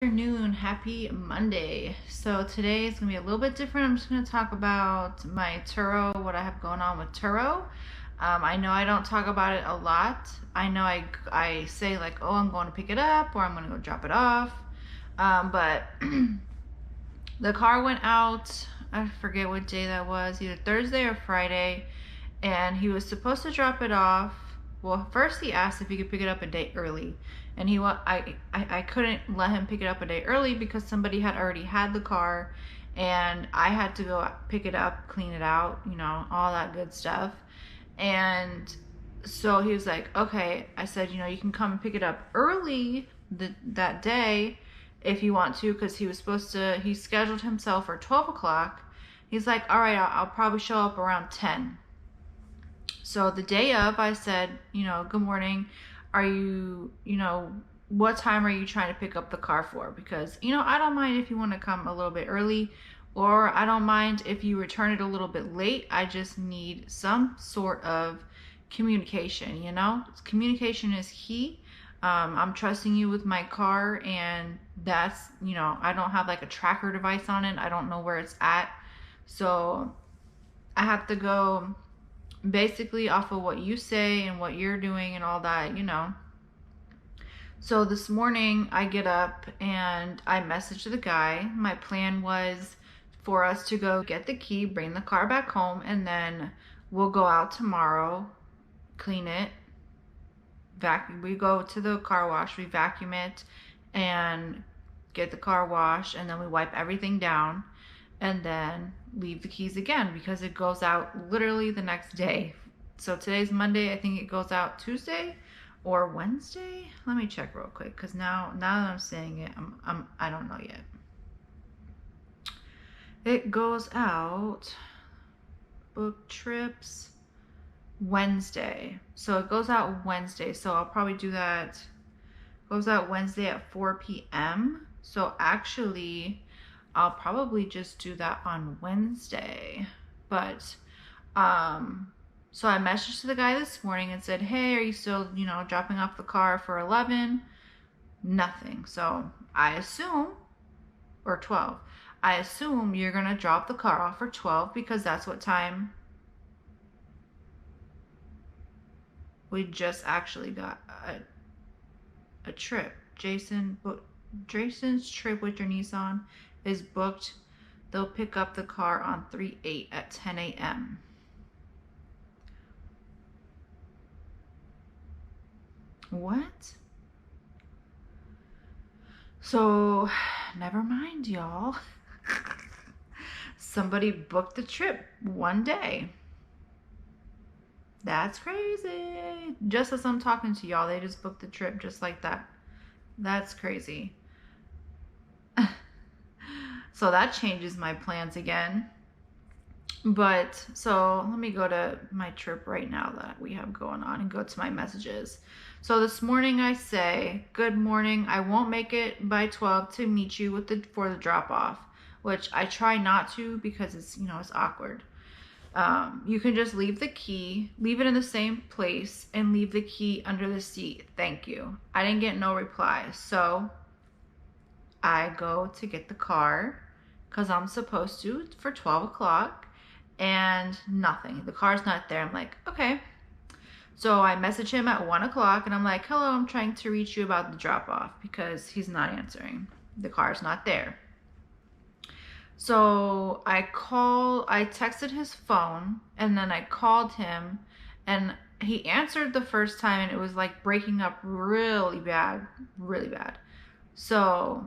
Afternoon, happy Monday. So today is gonna be a little bit different. I'm just gonna talk about my Turo, what I have going on with Turo. I know I don't talk about it a lot. I know I say like, oh, I'm going to pick it up or I'm gonna go drop it off. But the car went out. I forget what day that was, either Thursday or Friday, and he was supposed to drop it off. Well, first he asked if he could pick it up a day early, and I couldn't let him pick it up a day early because somebody had already had the car, and I had to go pick it up, clean it out, all that good stuff. And so he was like, okay. I said, you can come and pick it up early that day if you want to, because he scheduled himself for 12 o'clock. He's like, all right, I'll probably show up around 10. So the day of, I said, good morning. Are you, what time are you trying to pick up the car for? Because, I don't mind if you want to come a little bit early, or I don't mind if you return it a little bit late. I just need some sort of communication, Communication is key. I'm trusting you with my car, and that's, I don't have like a tracker device on it. I don't know where it's at. So I have to go basically off of what you say and what you're doing and all that. So this morning I get up and I message the guy. My plan was for us to go get the key, bring the car back home, and then we'll go out tomorrow, clean it, we go to the car wash, we vacuum it and get the car washed, and then we wipe everything down and then leave the keys again because it goes out literally the next day. So today's Monday. I think it goes out Tuesday or Wednesday. Let me check real quick, because now that I'm saying it, I don't know yet. It goes out, book trips, Wednesday. So it goes out Wednesday. So I'll probably do that. It goes out Wednesday at 4 p.m. So actually, I'll probably just do that on Wednesday. But so I messaged the guy this morning and said, hey, are you still, dropping off the car for 11? Nothing. So I assume, or 12, I assume you're going to drop the car off for 12 because that's what time we just actually got a trip. Jason's trip with your Nissan is booked. They'll pick up the car on 3/8 at 10 a.m. What? So, never mind, y'all. Somebody booked the trip one day. That's crazy. Just as I'm talking to y'all, they just booked the trip just like that. That's crazy. So that changes my plans again. But so let me go to my trip right now that we have going on and go to my messages. So this morning I say, good morning. I won't make it by 12 to meet you for the drop off, which I try not to because it's, it's awkward. You can just leave the key, leave it in the same place, and leave the key under the seat. Thank you. I didn't get no reply. So I go to get the car because I'm supposed to for 12 o'clock, and nothing. The car's not there. I'm like, okay. So I message him at 1 o'clock and I'm like, hello, I'm trying to reach you about the drop off, because he's not answering. The car's not there. So I texted his phone, and then I called him, and he answered the first time, and it was like breaking up really bad, really bad. So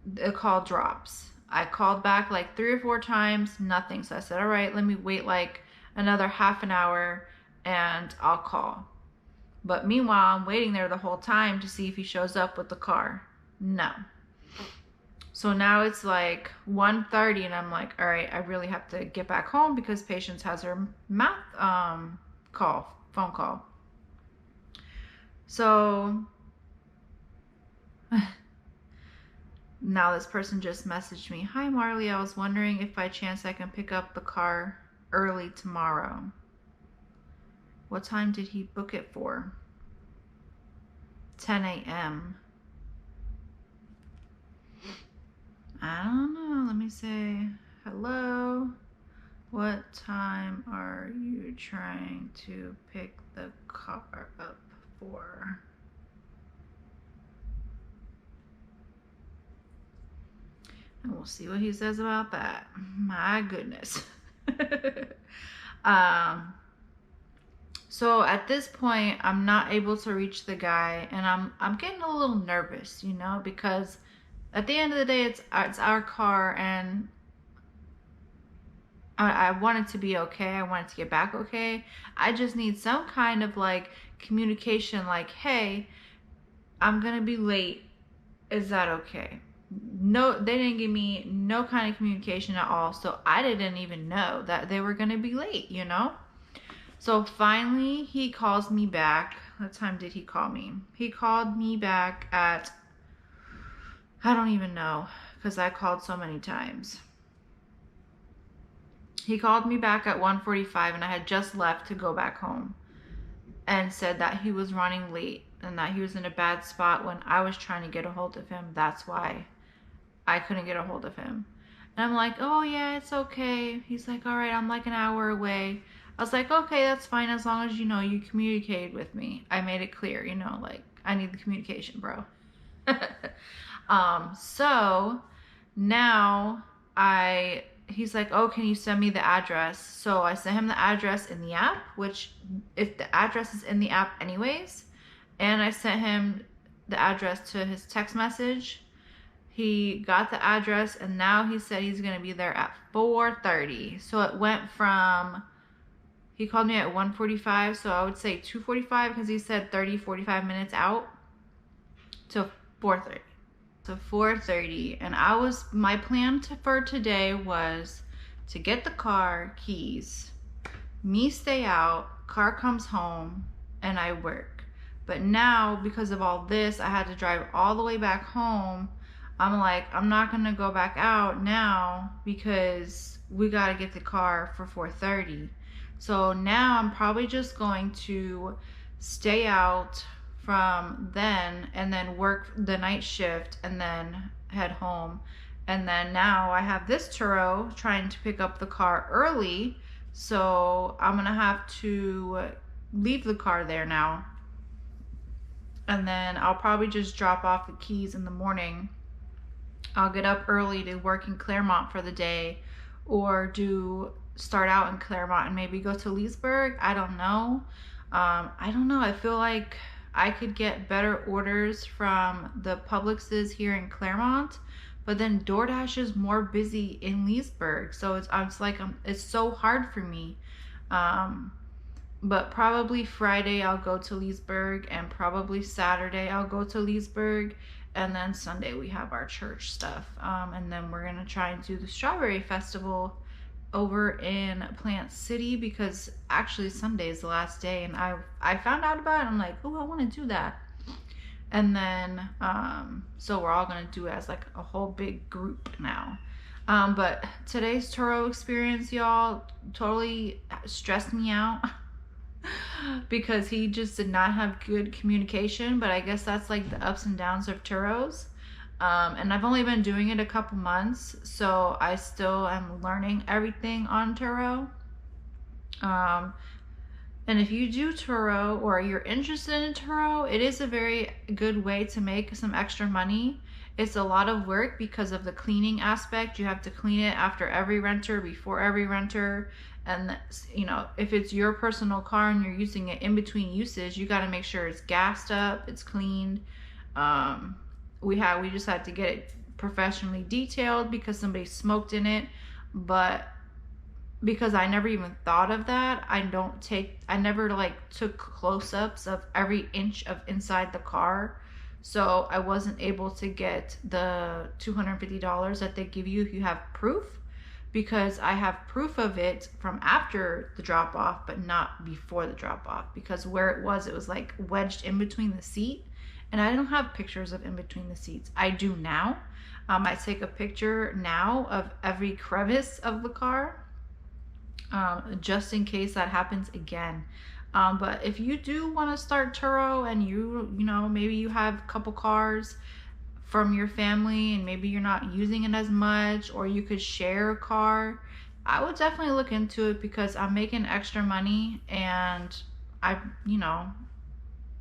the call drops. I called back like 3 or 4 times, nothing. So I said, all right, let me wait like another half an hour and I'll call. But meanwhile, I'm waiting there the whole time to see if he shows up with the car. No. So now it's like 1:30 and I'm like, all right, I really have to get back home because Patience has her phone call. So now this person just messaged me, hi Marlee, I was wondering if by chance I can pick up the car early tomorrow. What time did he book it for? 10 a.m. time are you trying to pick the car up for? And we'll see what he says about that. My goodness. So at this point, I'm not able to reach the guy, and I'm getting a little nervous, you know, because at the end of the day, it's our car, and I want it to be okay. I want it to get back okay. I just need some kind of like communication, like, hey, I'm gonna be late. Is that okay? No, they didn't give me no kind of communication at all, so I didn't even know that they were gonna be late, you know? So finally, he calls me back. What time did he call me? He called me back at, I don't even know, because I called so many times. He called me back at 1:45, and I had just left to go back home, and said that he was running late and that he was in a bad spot when I was trying to get a hold of him. That's why I couldn't get a hold of him. And I'm like, oh yeah, it's okay. He's like, all right, I'm like an hour away. I was like, okay, that's fine, as long as, you know, you communicated with me. I made it clear, you know, like, I need the communication, bro. So now he's like, oh, can you send me the address? So I sent him the address in the app, which if the address is in the app anyways, and I sent him the address to his text message. He got the address, and now he said he's going to be there at 4:30. So it went from, he called me at 1:45, so I would say 2:45, because he said 45 minutes out, to 4:30. So 4:30, and my plan for today was to get the car keys, me stay out, car comes home, and I work. But now, because of all this, I had to drive all the way back home. I'm like, I'm not gonna go back out now because we gotta get the car for 4:30. So now I'm probably just going to stay out from then and then work the night shift and then head home. And then now I have this Turo trying to pick up the car early, so I'm gonna have to leave the car there now, and then I'll probably just drop off the keys in the morning. I'll get up early to work in Claremont for the day, or start out in Claremont and maybe go to Leesburg. I don't know. I feel like I could get better orders from the Publixes here in Claremont, but then DoorDash is more busy in Leesburg, so it's so hard for me. But probably Friday I'll go to Leesburg, and probably Saturday I'll go to Leesburg, and then Sunday we have our church stuff, and then we're gonna try and do the Strawberry Festival over in Plant City, because actually Sunday is the last day, and I found out about it, and I'm like, oh, I want to do that. And then so we're all gonna do it as like a whole big group now. But today's Turo experience, y'all, totally stressed me out because he just did not have good communication. But I guess that's like the ups and downs of Turos. And I've only been doing it a couple months, so I still am learning everything on Turo. And if you do Turo, or you're interested in Turo, it is a very good way to make some extra money. It's a lot of work because of the cleaning aspect. You have to clean it after every renter, before every renter. And you know, if it's your personal car and you're using it in between uses, you got to make sure it's gassed up, it's cleaned. We just had to get it professionally detailed because somebody smoked in it. But because I never even thought of that, I never like took close-ups of every inch of inside the car. So I wasn't able to get the $250 that they give you if you have proof, because I have proof of it from after the drop off, but not before the drop off, because where it was like wedged in between the seat. And I don't have pictures of in between the seats. I do now. I take a picture now of every crevice of the car, just in case that happens again. But if you do want to start Turo, and you know, maybe you have a couple cars from your family and maybe you're not using it as much, or you could share a car, I would definitely look into it because I'm making extra money, and I, you know,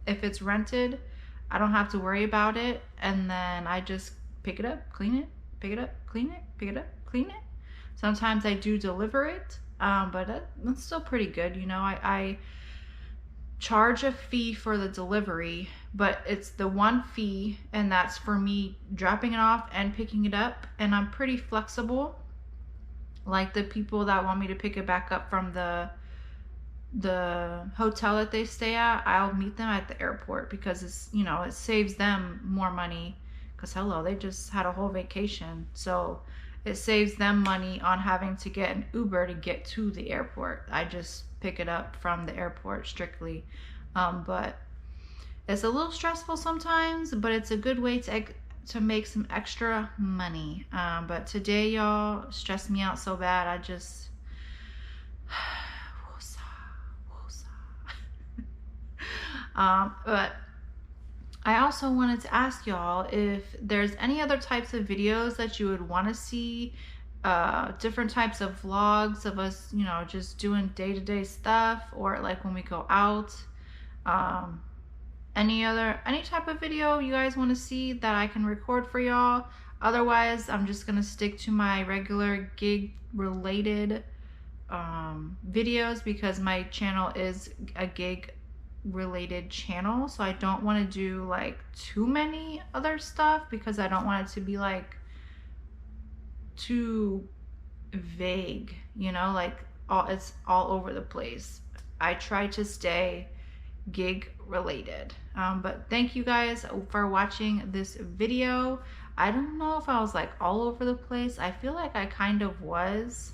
if it's rented, I don't have to worry about it, and then I just pick it up, clean it, pick it up, clean it, pick it up, clean it. Sometimes I do deliver it, but that's still pretty good. You know, I charge a fee for the delivery, but it's the one fee, and that's for me dropping it off and picking it up, and I'm pretty flexible. Like the people that want me to pick it back up from the hotel that they stay at, I'll meet them at the airport because it's, you know, it saves them more money, because hello, they just had a whole vacation, so it saves them money on having to get an Uber to get to the airport. I just pick it up from the airport strictly. But it's a little stressful sometimes, but it's a good way to make some extra money. But today, y'all, stressed me out so bad. I just but I also wanted to ask y'all if there's any other types of videos that you would want to see, different types of vlogs of us, you know, just doing day-to-day stuff, or like when we go out. Any type of video you guys want to see that I can record for y'all. Otherwise, I'm just gonna stick to my regular gig related videos, because my channel is a gig related channel, so I don't want to do like too many other stuff, because I don't want it to be like too vague, you know, like it's all over the place. I try to stay gig related. But thank you guys for watching this video. I don't know if I was like all over the place. I feel like I kind of was.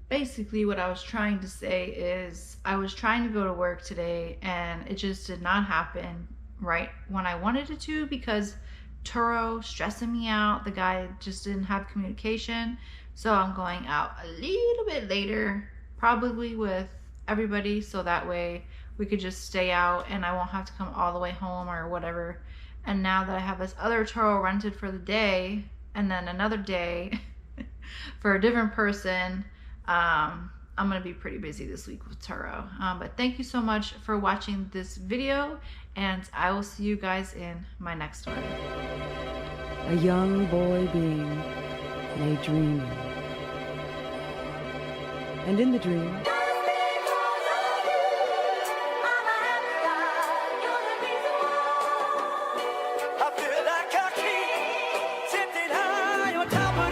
Basically, what I was trying to say is I was trying to go to work today, and it just did not happen right when I wanted it to, because Turo stressing me out. The guy just didn't have communication. So I'm going out a little bit later, probably with everybody, so that way we could just stay out and I won't have to come all the way home or whatever. And now that I have this other Turo rented for the day, and then another day for a different person, I'm gonna be pretty busy this week with Turo. But thank you so much for watching this video, and I will see you guys in my next one. A young boy being lay dreaming, and in the dream, I feel like a king sitting high on top of